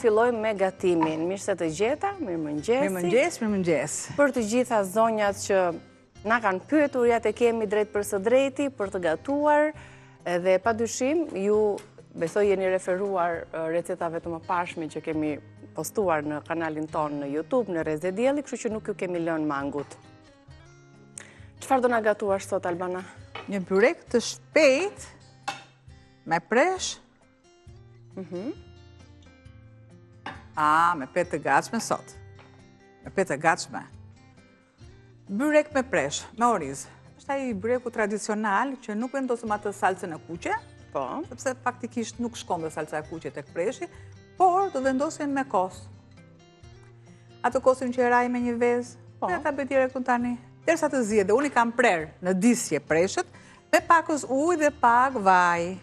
fillojmë me gatimin. Mirë se të gjeta, mirëmëngjesi. Mirëmëngjes. Për të gjitha zonjat që na kanë pyetur, ja të kemi drejt për së drejti, për të gatuar, dhe padyshim ju besoj jeni referuar recetave të mëparshme që kemi postuar në kanalin tonë në YouTube, në Reze Dielli, kështu që nuk ju kemi lënë mangut. Çfarë do na gatuash sot, Albana? Një byrek të shpejt me presh. Me petë të gatshme sot. Me petë të gatshme. Byrek me presh, me oriz. Është ai byreku tradicional që nuk vendosëm atë salcën e kuqe, sepse faktikisht nuk shkon dhe salca e kuqe tek preshi, por do vendosin me kos. Atë kosin që e raj me një vezë, dhe ta bëj direkt tani. Derisa të zihet, dhe unë i kam prerë në disje preshët, me pakës ujë dhe pak vaj.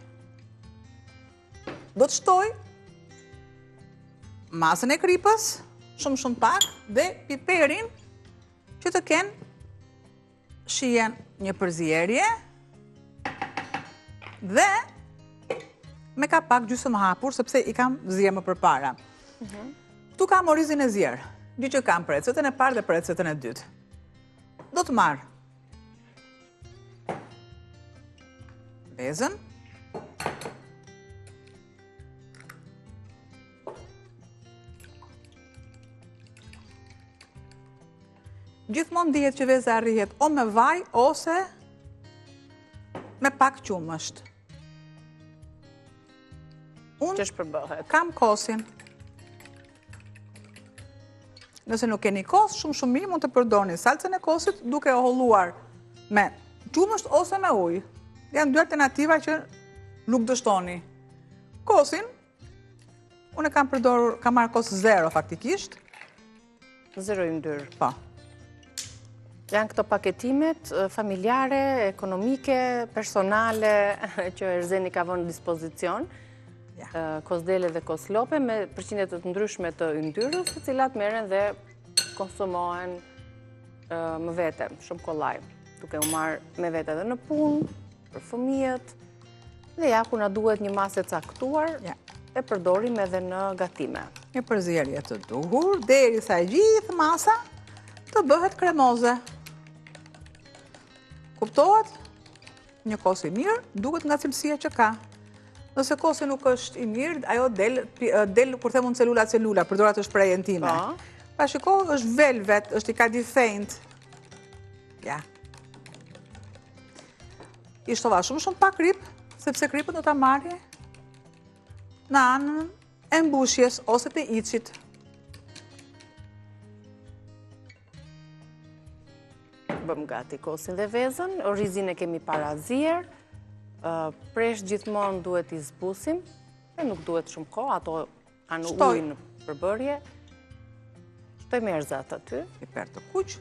Do të shtoj masën e kripës, shumë pak, dhe piperin që të kenë shihen një përzierje dhe me kapak gjysmë hapur, sepse i kam zirë më përpara. Këtu kam orizin e zjerë, di që kam për recetën e parë dhe për recetën e dytë. Do të marë vezën, gjithmonë dihet që veza rrihet o me vaj ose me pak qumësht. Unë kam kosin. Nëse nuk keni kos, shumë mirë mund të përdorni salcën e kosit duke e holluar me qumësht ose me ujë. Janë dy alternativa që nuk dështoni. Kosin, unë kam përdorur, kam marrë kos 0 faktikisht. 0 i ndyrë. Po. Janë këto paketimet familjare, ekonomike, personale që Erzeni ka vënë në dispozicion, kosdele dhe koslope me përqindje të ndryshme të yndyrës, të cilat merren dhe konsumohen më vete, shumë kollaj, duke u marrë me vete edhe në punë, për fëmijët, dhe ja ku na duhet një masë e caktuar, e përdorim edhe në gatime. Një përzierje të duhur, derisa e gjithë masa të bëhet kremoze. Kuptohet? Një kos i mirë duket nga cilësia që ka. Nëse kosi nuk është i mirë, ajo del kur themun celula, përdorat të shprehjen time. Pa shiko, është velvet, është i kadifejnt. Ja. I shtova shumë pak krip, sepse kripën do ta marrë në anën e mbushjes ose të içit. Bëm gati kosin dhe vezën, orizin e kemi para zier, presh gjithmonë duhet i zbusim, e nuk duhet shumë kohë, ato kanë ujë në përbërje. Shtoj me erzat aty. Piper të kuq.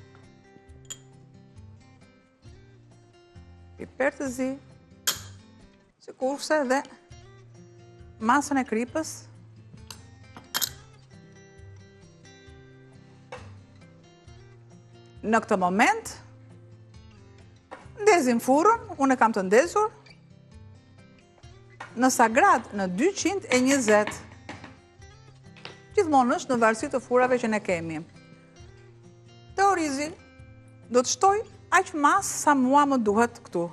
Piper të zi. Sikurse dhe masën e kripës. Në këtë moment, ndezim furrën, unë e kam të ndezur, në sagrad në 220. Gjithmonë është në varësi të furrave që ne kemi. Të orizin, do të shtoj aq masë sa mua më duhet këtu.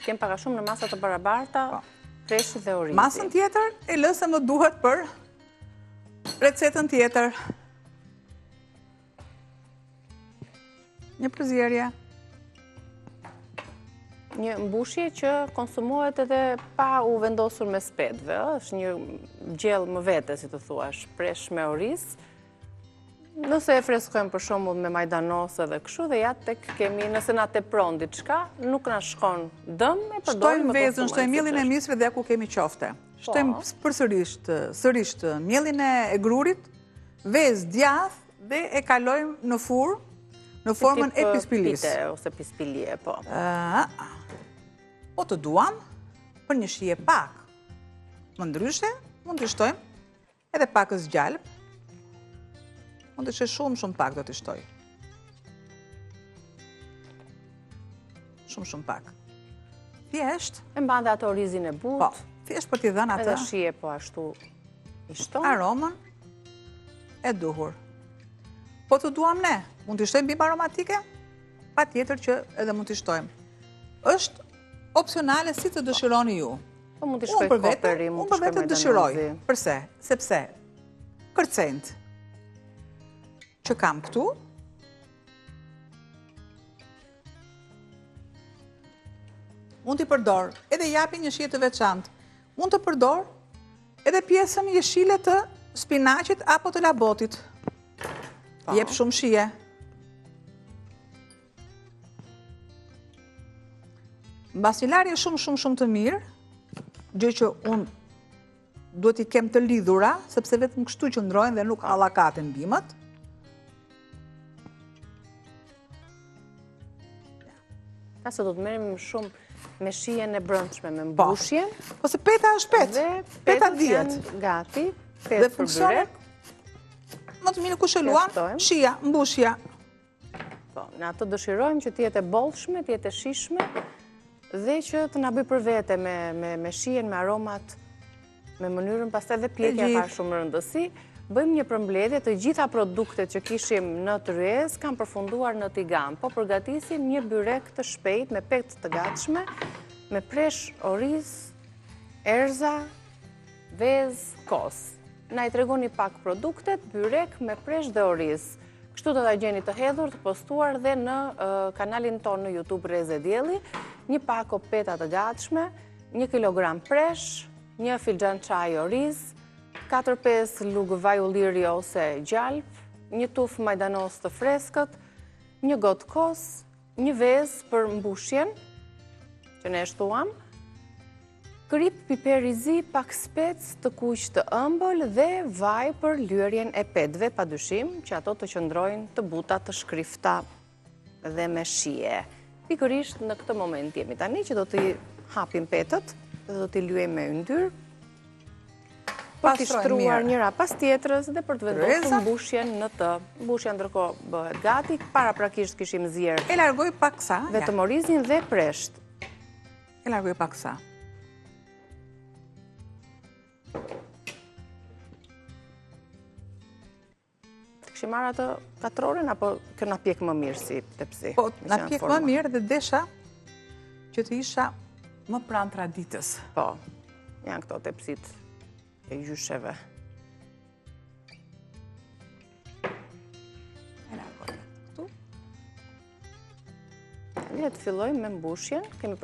Kem paka shumë në masa të barabarta, preshi dhe orizi. Masën tjetër e lëse më duhet për recetën tjetër. Një përzierje. Një mbushje që konsumohet edhe pa u vendosur me spetve. Është një gjellë më vete, si të thuash, presh me oriz. Nëse e freskojmë për shembull me majdanosë dhe kështu, dhe ja tek kemi, nëse na tepron diçka, nuk na shkon dëm, e përdorim shtojmë vezën, shtojmë mielin e misëve dhe ku kemi qofte. Shtojmë sërish mielin e grurit, vezë djathë dhe e kalojmë në furrë në formën e pispilis. Pite ose pispilie, po. Po të duam për një shije pak. Më ndryshe, mund të shtojmë edhe pakës gjalp. Mund të shë shumë pak do të shtoj. Shumë pak. thjesht. E mban dhe ato orizin e butë. Po, thjesht për t'i dhënë atë. Edhe shije po ashtu i shton. Aromën e duhur. Po të duam ne, mund t'i shtojmë bimë aromatike? Pa tjetër që edhe mund t'i shtojmë. Është opcionale si të dëshironi ju. Po mund t'i shkoj koperi, mund t'i shkoj dëshiroj. Përse? Sepse kërcent që kam këtu, mund t'i përdor, edhe japi një shije të veçantë. Mund të përdor edhe pjesën jeshile të spinaqit apo të labotit. Jep shumë shije. Mbas një larje shumë të mirë, gjë që unë duhet i kem të lidhura, sepse vetëm kështu që ndrojnë dhe nuk allakaten bimët. Ta se do të merrim shumë me shijen e brendshme, me mbushjen. Po se peta është petë. Peta 10. Janë gati. Dhe funksionet më të mirë ku shëluan, shija, mbushja. Po, në ato dëshirojmë që t'jetë e bollshme, t'jetë e shishme, dhe që të na bëj për vete me shijen, me aromat, me mënyrën, pastaj dhe pjekja ka shumë rëndësi. Bëjmë një përmbledhje të gjitha produktet që kishim në tryez, kam përfunduar në Tigan, po përgatisim një byrek të shpejt me petë të gatshme, me presh oriz, erza, vez, kos. Na i tregoni pak produktet, byrek me presh dhe oriz. Kështu do ta gjeni të hedhur, të postuar dhe në kanalin tonë në YouTube Reze Dielli, një pako peta të gatshme, 1 kilogram presh, 1 filxhan çaj oriz, 4-5 lugë vaj ulliri ose gjalp, 1 tufë majdanos të freskët, 1 gotë kos, 1 vez për mbushjen, që ne shtuam, krip, piper i zi, pak spec të kuq të ëmbël dhe vaj për lyerjen e petëve, padyshim që ato të qëndrojnë të buta, të shkrifta dhe me shije. Pikërisht në këtë moment jemi tani që do t'i hapim petët dhe do t'i lyejmë me yndyrë, për t'i shtruar njëra pas tjetrës dhe për të vendosur mbushjen në të. Mbushja ndërkohë bëhet gati, paraprakisht kishim zier. E largoj pak sa. Vetëm orizin dhe presht. E largoj pak sa. Kishim marrë atë katroren, apo kjo na pjek më mirë si tepsi? Po, na pjek më mirë dhe desha që të isha më pranë traditës. Po, janë këto tepsit e gjysheve. E largoj këtu. Le të fillojmë me mbushjen. Kemi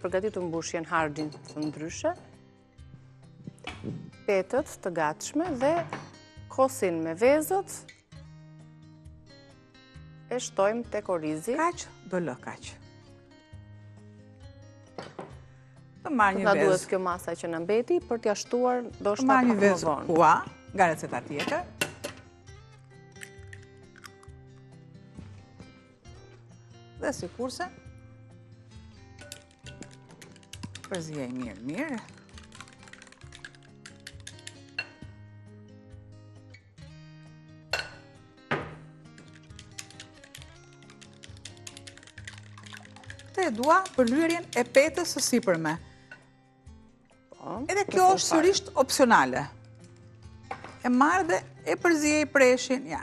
përgatitur mbushjen harxhin të ndryshe, petët të gatshme dhe kosin me vezët e shtojmë tek orizi. Kaq, do lë kaq. Të marrë një vezë. Na duhet kjo masa që në mbeti për t'ja shtuar do shta pak më vonë. Marrë një vezë kua, nga receta tjetër. Dhe sikurse përzijej mirë. Këtë e dua për lyerjen e petës së sipërme. Edhe kjo është sërisht opsionale. E marrë dhe e përzijej preshin, ja.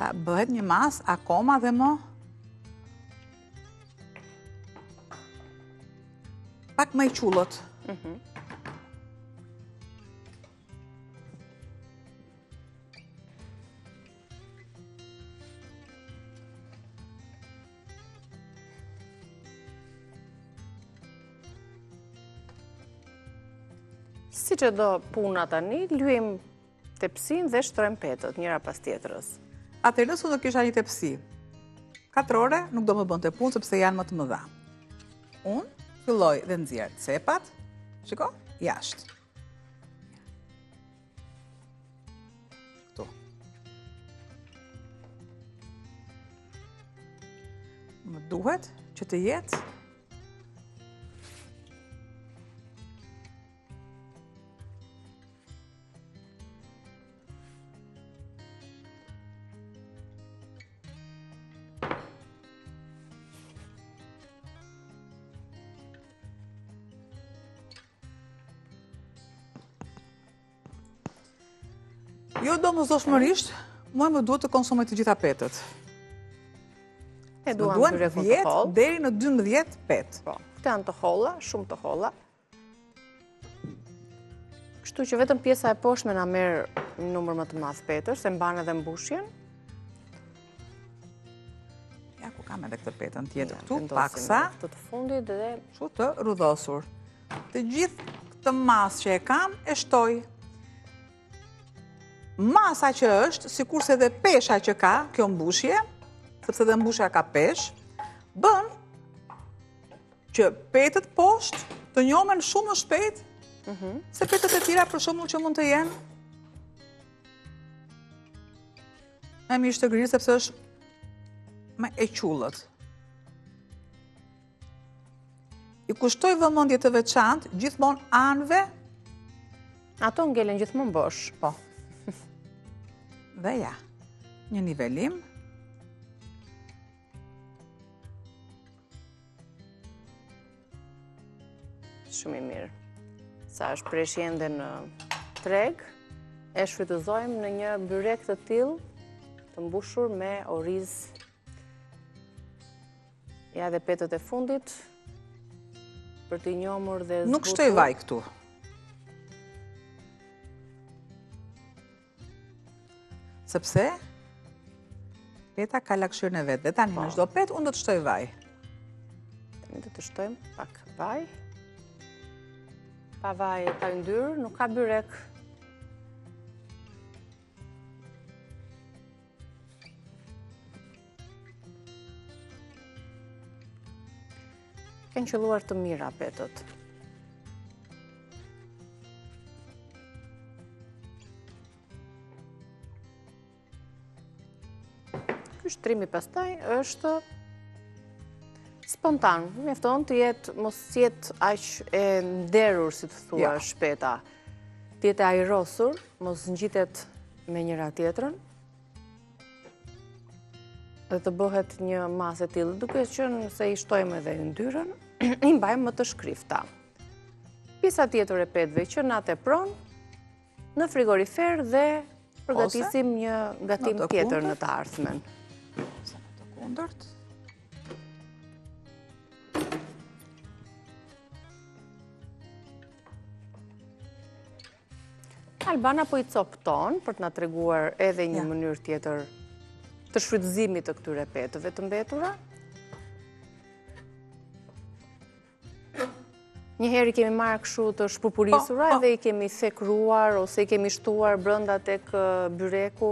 Ta bëhet një mas akoma dhe më pak më i qullët. Si që do puna tani, lyejmë tepsin dhe shtrojmë petët, njëra pas tjetrës. Atëherë nëse do kisha një tepsi 4 ore, nuk do më bënte punë sepse janë më të mëdha. Unë filloj dhe nxjerr cepat, shiko, jashtë. Këtu. Më duhet që të jetë Jo domosdoshmërisht, mua më duhet të konsumoj të gjitha petët. E duam byrekun të hollë. Deri në 12 petë. Po, këto janë të holla, shumë të holla. Kështu që vetëm pjesa e poshtme na merr një numër më të madh petësh, se mban edhe mbushjen. Ja ku kam edhe këtë petën tjetër këtu, paksa. Këtë të fundit dhe kështu të rudhosur. Të gjithë këtë masë që e kam e shtoj. Masa që është, sikurse dhe pesha që ka, kjo mbushje, sepse dhe mbushja ka pesh, bën që petët poshtë të njomen shumë më shpejt, se petët e tjera për shembull që mund të jenë me mish të grirë, sepse është me e qullët. I kushtoj vëmendje të veçantë gjithmonë anëve. Ato ngelen gjithmonë bosh. Po. Dhe ja, një nivelim. Shumë i mirë. Sa është preshje ende në treg, e shfrytëzojmë në një byrek të tillë, të mbushur me oriz. Ja dhe petët e fundit, për t'i njohur dhe zbutur. Nuk shtoj vaj këtu. Sepse peta ka lakshirën e vetë. Dhe tani në çdo petë unë do të shtoj vaj. Tani do të shtojmë pak vaj. Pa vaj e pa yndyrë, nuk ka byrek. Kanë qelluar të mira petët. Ky shtrimi pastaj është spontan. Mjafton të jetë, mos jetë aq e nderur, si të thua, shpeta. Të jetë ajrosur, mos ngjitet me njëra tjetrën. Dhe të bëhet një masë e tillë, duke qenë se i shtojmë edhe yndyrën, i mbajmë më të shkrifta. Pjesa tjetër e petëve që na tepron në frigorifer dhe përgatisim një gatim tjetër në të ardhmen. Ose në të kundërt. Albana po i copton për të na treguar edhe një mënyrë tjetër të shfrytëzimit të këtyre petëve të mbetura. Njëherë i kemi marrë kështu të shpurpurisura dhe i kemi thekruar ose i kemi shtuar brenda tek byreku,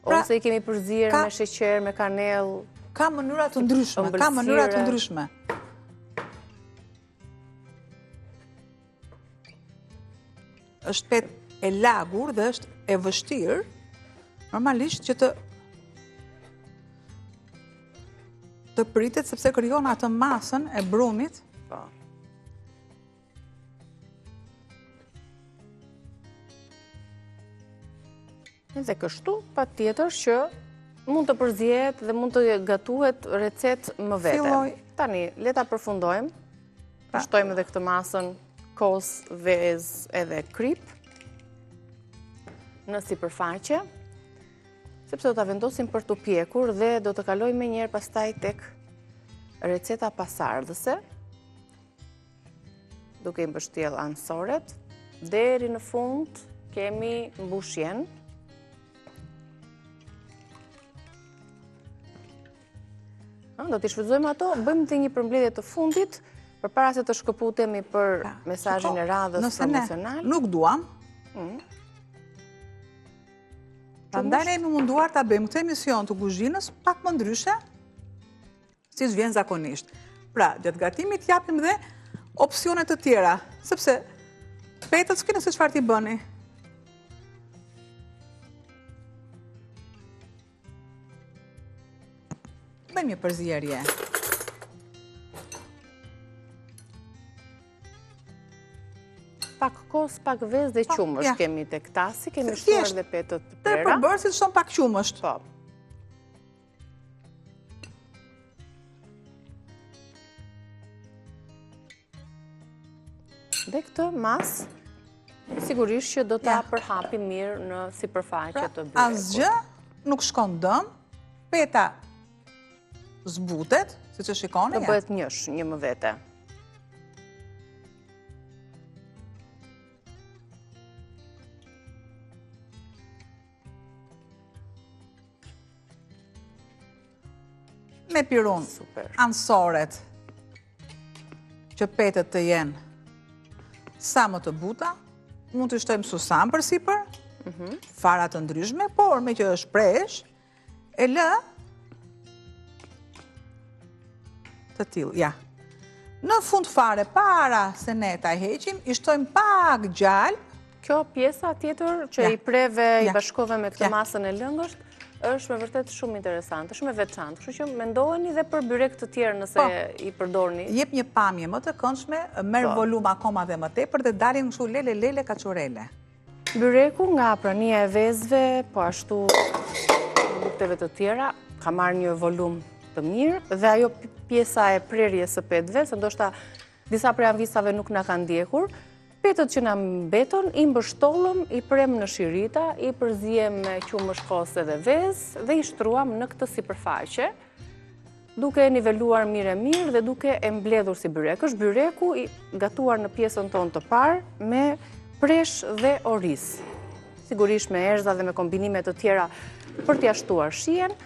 ose i kemi përzier me sheqer, me kanell. Ka mënyra të ndryshme, ka mënyra të ndryshme. Është petë e lagur dhe është e vështirë, normalisht që të pritet, sepse krijon atë masën e brumit. Po. Dhe kështu, patjetër që mund të përzihet dhe mund të gatuhet recet më vete. Tani, le ta përfundojmë. Shtojmë edhe këtë masën kos, vezë edhe krip në sipërfaqe, sepse do ta vendosim për t'u pjekur dhe do të kalojmë më njëherë pastaj tek receta pasardhëse, duke i mbështjell anësoret, deri në fund kemi mbushjen. Do t'i shfrytëzojmë ato, bëjmë të një përmbledhje të fundit, përpara se të shkëputemi për mesazhin e radhës promocional. Nuk duam. Prandaj ne jemi munduar ta bëjmë këtë emision të kuzhinës pak më ndryshe, siç vjen zakonisht. Pra, gjatë gatimit japim dhe opsione të tjera, sepse petët s'keni se çfarë t'i bëni. Bëjmë një përzierje. Pak kos, pak vezë dhe qumësht kemi tek tasi, kemi shtuar dhe petët të prera. Të përbërësit shton pak qumësht. Po. Dhe këtë mas Sigurisht që do ta përhapi mirë në sipërfaqe të byrekut. Asgjë nuk shkon dëm, peta zbutet, si që shikoni. Do bëhet një më vete. Me pirun ansoret që petët të jenë sa më të buta, mund të shtojmë susan për sipër, farat të ndryshme, por me që është presh, e lë të tillë, ja. Në fund fare, para se ne ta heqim, i shtojmë pak gjalp. Kjo pjesa tjetër që i preve, i bashkove me këtë masën e lëngësht, është me vërtet shumë interesante, shumë e veçantë. Kështu që mendoheni dhe për byrek të tjerë nëse i përdorni. Jep një pamje më të këndshme, merr volum akoma dhe më tepër dhe dalin kështu lele kaçurele. Byreku nga prania e vezëve, po ashtu produkteve të tjera, ka marrë një volum të mirë dhe ajo pjesa e prerjes së petëve, se ndoshta disa prej anvisave nuk na kanë ndjekur. Petët që na mbeton, i mbështollëm, i prem në shirita, i përzijem me qumë shkose dhe vezë dhe i shtruam në këtë sipërfaqe, duke niveluar mirë dhe duke e mbledhur si byrek. Është byreku i gatuar në pjesën tonë të parë me presh dhe oris. Sigurisht me erza dhe me kombinime të tjera për t'ia shtuar shijen.